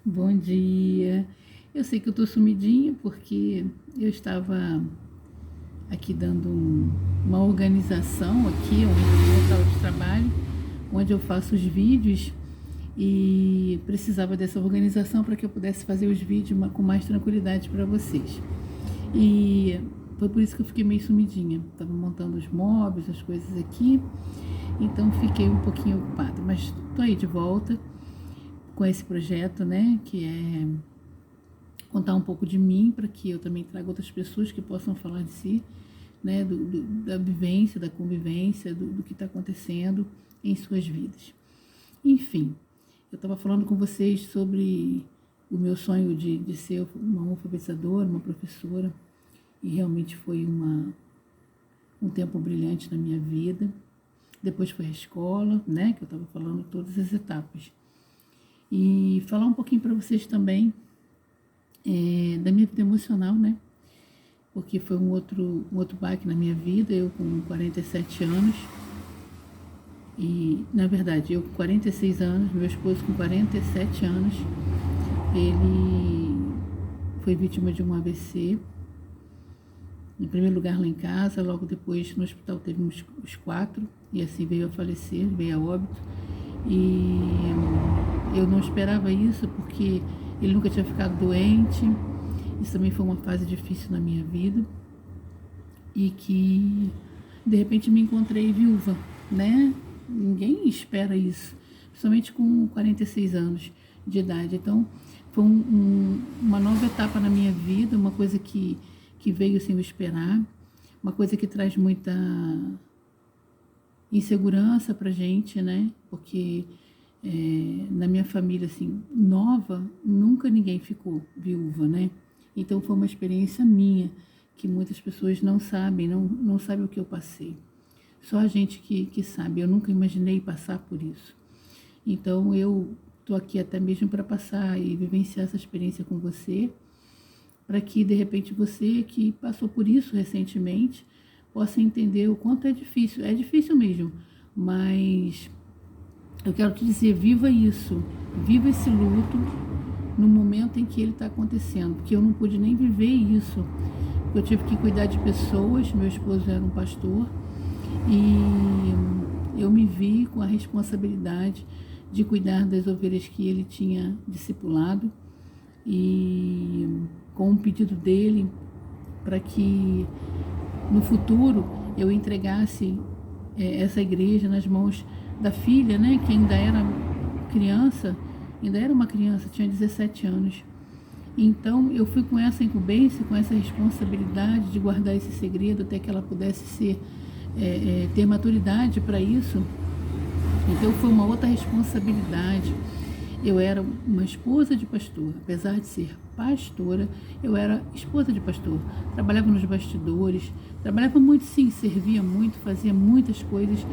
Bom dia. Eu sei que eu tô sumidinha porque eu estava aqui dando uma organização aqui, um local de trabalho, onde eu faço os vídeos e precisava dessa organização para que eu pudesse fazer os vídeos com mais tranquilidade para vocês. E foi por isso que eu fiquei meio sumidinha. Estava montando os móveis, as coisas aqui, então fiquei um pouquinho ocupada, mas tô aí de volta com esse projeto, né, que é contar um pouco de mim para que eu também traga outras pessoas que possam falar de si, né, da vivência, da convivência, do que está acontecendo em suas vidas. Enfim, eu estava falando com vocês sobre o meu sonho de ser uma alfabetizadora, uma professora, e realmente foi um tempo brilhante na minha vida. Depois foi a escola, né, que eu estava falando todas as etapas. E falar um pouquinho para vocês também da minha vida emocional, né? Porque foi um outro baque na minha vida, eu com 47 anos. E, na verdade, eu com 46 anos, meu esposo com 47 anos, ele foi vítima de um AVC. Em primeiro lugar lá em casa, logo depois no hospital teve os 4, e assim veio a falecer, veio a óbito. E eu não esperava isso porque ele nunca tinha ficado doente. Isso também foi uma fase difícil na minha vida. E que de repente me encontrei viúva, né? Ninguém espera isso, principalmente com 46 anos de idade. Então foi uma nova etapa na minha vida, uma coisa que veio sem eu esperar, uma coisa que traz muita insegurança pra gente, né? Porque na minha família, assim, nova, nunca ninguém ficou viúva, né? Então foi uma experiência minha, que muitas pessoas não sabem, não sabem o que eu passei. Só a gente que sabe, eu nunca imaginei passar por isso. Então eu estou aqui até mesmo para passar e vivenciar essa experiência com você, para que de repente você que passou por isso recentemente, possa entender o quanto é difícil mesmo, mas eu quero te dizer, viva isso, viva esse luto no momento em que ele está acontecendo, porque eu não pude nem viver isso, porque eu tive que cuidar de pessoas, meu esposo era um pastor, e eu me vi com a responsabilidade de cuidar das ovelhas que ele tinha discipulado, e com um pedido dele para que no futuro eu entregasse essa igreja nas mãos da filha, né, que ainda era uma criança, tinha 17 anos. Então eu fui com essa incumbência, com essa responsabilidade de guardar esse segredo até que ela pudesse ter maturidade para isso. Então foi uma outra responsabilidade. Eu era uma esposa de pastor, apesar de ser pastora, eu era esposa de pastor. Trabalhava nos bastidores, trabalhava muito sim, servia muito, fazia muitas coisas,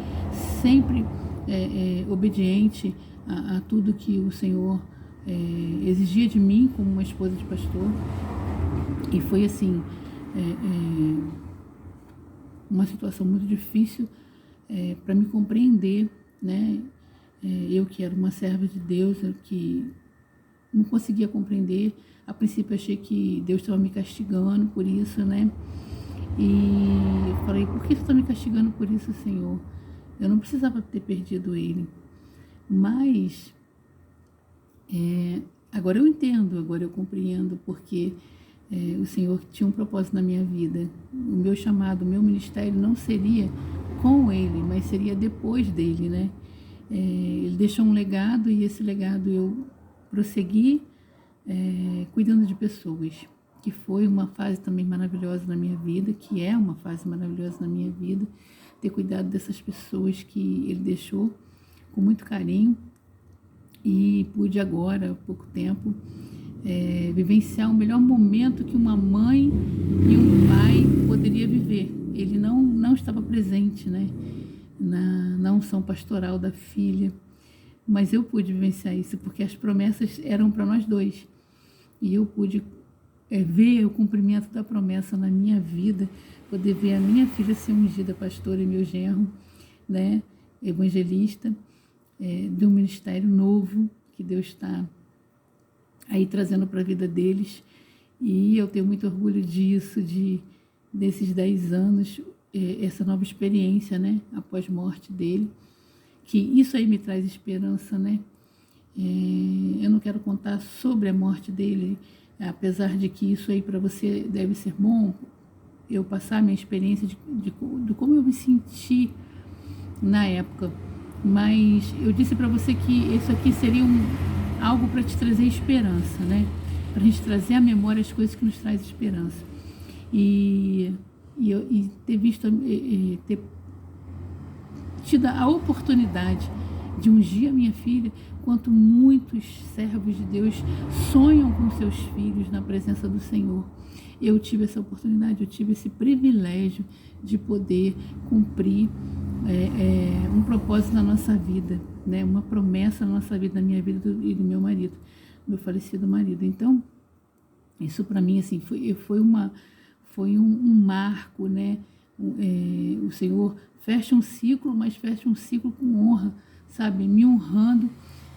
sempre obediente a tudo que o Senhor exigia de mim como uma esposa de pastor. E foi assim, uma situação muito difícil para me compreender, né? Eu que era uma serva de Deus, que não conseguia compreender. A princípio achei que Deus estava me castigando por isso, né? E falei, por que você está me castigando por isso, Senhor? Eu não precisava ter perdido ele. Mas agora eu entendo, agora eu compreendo, porque o Senhor tinha um propósito na minha vida. O meu chamado, o meu ministério não seria com ele, mas seria depois dele, né? Ele deixou um legado e esse legado eu prossegui cuidando de pessoas, que foi uma fase também maravilhosa na minha vida, que é uma fase maravilhosa na minha vida, ter cuidado dessas pessoas que ele deixou com muito carinho, e pude agora, há pouco tempo, vivenciar o melhor momento que uma mãe e um pai poderia viver. Ele não estava presente, né, na unção pastoral da filha, mas eu pude vivenciar isso, porque as promessas eram para nós dois, e eu pude ver o cumprimento da promessa na minha vida, poder ver a minha filha ser ungida pastora e meu genro, né, evangelista, de um ministério novo que Deus está aí trazendo para a vida deles. E eu tenho muito orgulho disso, desses 10 anos, essa nova experiência, né, após a morte dele, que isso aí me traz esperança, né. Eu não quero contar sobre a morte dele, apesar de que isso aí para você deve ser bom, eu passar a minha experiência de como eu me senti na época. Mas eu disse para você que isso aqui seria algo para te trazer esperança, né? Para a gente trazer à memória as coisas que nos traz esperança. E ter visto, ter tido a oportunidade de ungir a minha filha, quanto muitos servos de Deus sonham com seus filhos na presença do Senhor. Eu tive essa oportunidade, eu tive esse privilégio de poder cumprir um propósito na nossa vida, né? Uma promessa na nossa vida, na minha vida e do meu marido, meu falecido marido. Então, isso para mim assim, foi um marco, né? O Senhor fecha um ciclo, mas fecha um ciclo com honra, sabe? Me honrando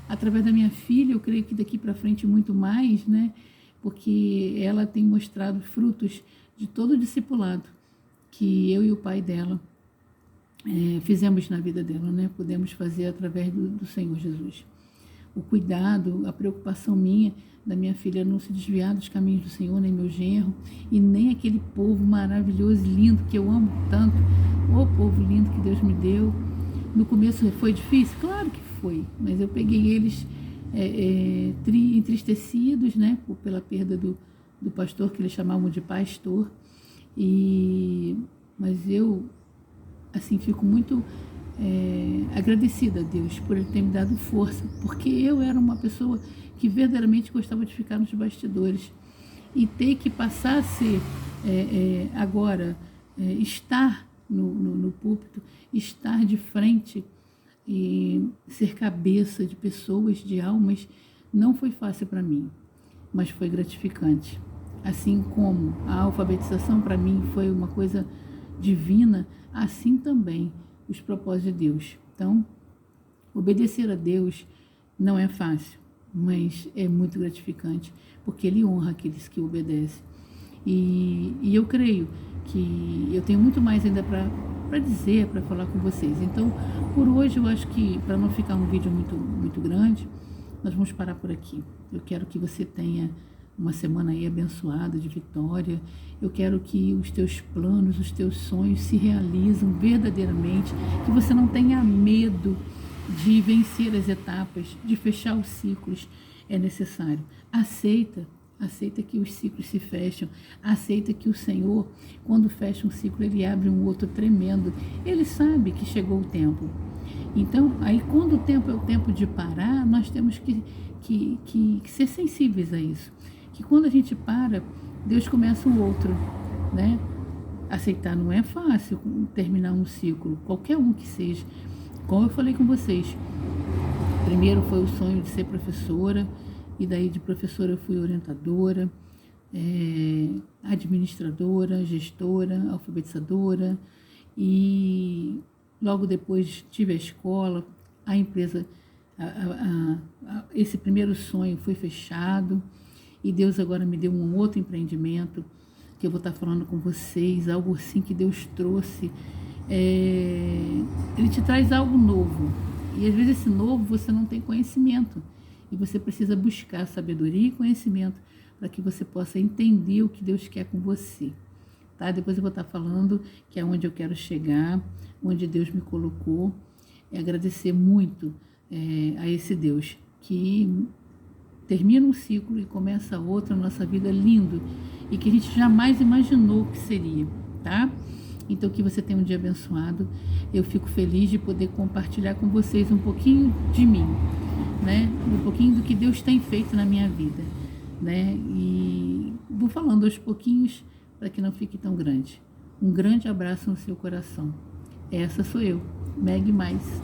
através da minha filha. Eu creio que daqui para frente muito mais, né? Porque ela tem mostrado frutos de todo o discipulado que eu e o pai dela fizemos na vida dela, né? Podemos fazer através do Senhor Jesus. O cuidado, a preocupação minha, da minha filha não se desviar dos caminhos do Senhor, nem meu genro, e nem aquele povo maravilhoso, lindo, que eu amo tanto, o povo lindo que Deus me deu. No começo foi difícil? Claro que foi, mas eu peguei eles entristecidos, né, pela perda do pastor, que eles chamavam de pastor, mas eu, assim, fico muito agradecida a Deus por Ele ter me dado força, porque eu era uma pessoa que verdadeiramente gostava de ficar nos bastidores, e ter que passar a ser agora, estar no púlpito, estar de frente e ser cabeça de pessoas, de almas, não foi fácil para mim, mas foi gratificante. Assim como a alfabetização para mim foi uma coisa divina, assim também os propósitos de Deus. Então, obedecer a Deus não é fácil, mas é muito gratificante, porque Ele honra aqueles que obedecem. E eu creio que eu tenho muito mais ainda para dizer, para falar com vocês. Então, por hoje, eu acho que, para não ficar um vídeo muito grande, nós vamos parar por aqui. Eu quero que você tenha uma semana aí abençoada, de vitória. Eu quero que os teus planos, os teus sonhos se realizam verdadeiramente, que você não tenha medo de vencer as etapas, de fechar os ciclos. É necessário. Aceita que os ciclos se fecham, aceita que o Senhor, quando fecha um ciclo, Ele abre um outro tremendo. Ele sabe que chegou o tempo. Então, aí quando o tempo é o tempo de parar, nós temos que ser sensíveis a isso. Que quando a gente para, Deus começa um outro, né? Aceitar não é fácil, terminar um ciclo, qualquer um que seja. Como eu falei com vocês, primeiro foi o sonho de ser professora, e daí de professora eu fui orientadora, administradora, gestora, alfabetizadora, e logo depois tive a escola, a empresa, esse primeiro sonho foi fechado, e Deus agora me deu um outro empreendimento, que eu vou estar falando com vocês, algo assim que Deus trouxe. Ele te traz algo novo, e às vezes esse novo você não tem conhecimento, e você precisa buscar sabedoria e conhecimento para que você possa entender o que Deus quer com você, tá? Depois eu vou estar falando que é onde eu quero chegar, onde Deus me colocou. Agradecer muito a esse Deus que termina um ciclo e começa outro na nossa vida, lindo, e que a gente jamais imaginou que seria, tá? Então, que você tenha um dia abençoado. Eu fico feliz de poder compartilhar com vocês um pouquinho de mim, né? Um pouquinho do que Deus tem feito na minha vida, né? E vou falando aos pouquinhos para que não fique tão grande. Um grande abraço no seu coração. Essa sou eu, Meg Mais.